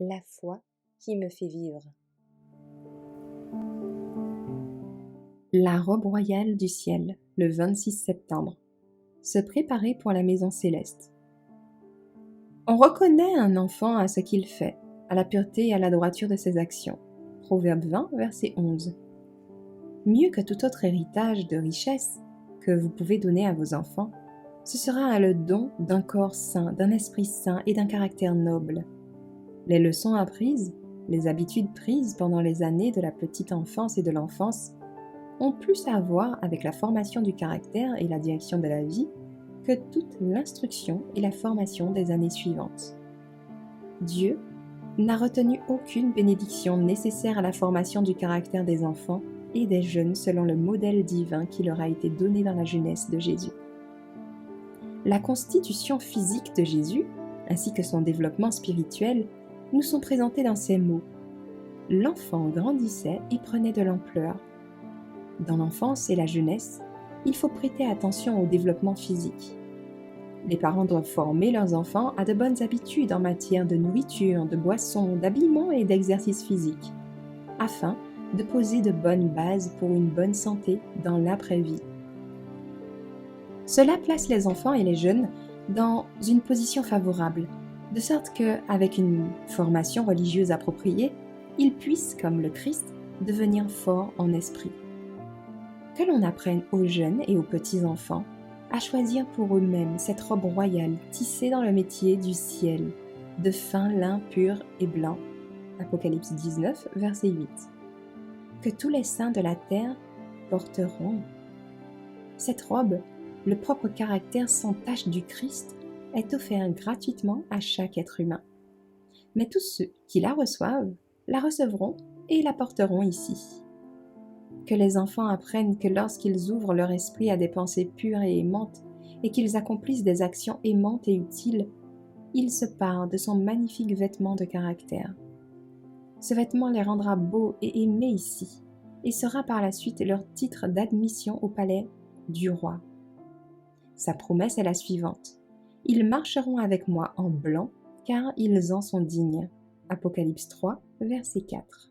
La foi qui me fait vivre. La robe royale du ciel, le 26 septembre. Se préparer pour la maison céleste. On reconnaît un enfant à ce qu'il fait, à la pureté et à la droiture de ses actions. Proverbe 20, verset 11. Mieux que tout autre héritage de richesse que vous pouvez donner à vos enfants, ce sera le don d'un corps sain, d'un esprit sain et d'un caractère noble. Les leçons apprises, les habitudes prises pendant les années de la petite enfance et de l'enfance ont plus à voir avec la formation du caractère et la direction de la vie que toute l'instruction et la formation des années suivantes. Dieu n'a retenu aucune bénédiction nécessaire à la formation du caractère des enfants et des jeunes selon le modèle divin qui leur a été donné dans la jeunesse de Jésus. La constitution physique de Jésus, ainsi que son développement spirituel, nous sont présentés dans ces mots. L'enfant grandissait et prenait de l'ampleur. Dans l'enfance et la jeunesse, il faut prêter attention au développement physique. Les parents doivent former leurs enfants à de bonnes habitudes en matière de nourriture, de boissons, d'habillement et d'exercice physique, afin de poser de bonnes bases pour une bonne santé dans l'après-vie. Cela place les enfants et les jeunes dans une position favorable, de sorte qu'avec une formation religieuse appropriée, ils puissent, comme le Christ, devenir forts en esprit. Que l'on apprenne aux jeunes et aux petits-enfants à choisir pour eux-mêmes cette robe royale tissée dans le métier du ciel, de fin lin pur et blanc. Apocalypse 19, verset 8. Que tous les saints de la terre porteront. Cette robe, le propre caractère sans tache du Christ, est offert gratuitement à chaque être humain. Mais tous ceux qui la reçoivent, la recevront et la porteront ici. Que les enfants apprennent que lorsqu'ils ouvrent leur esprit à des pensées pures et aimantes, et qu'ils accomplissent des actions aimantes et utiles, ils se parent de son magnifique vêtement de caractère. Ce vêtement les rendra beaux et aimés ici, et sera par la suite leur titre d'admission au palais du roi. Sa promesse est la suivante. Ils marcheront avec moi en blanc, car ils en sont dignes. Apocalypse 3, verset 4.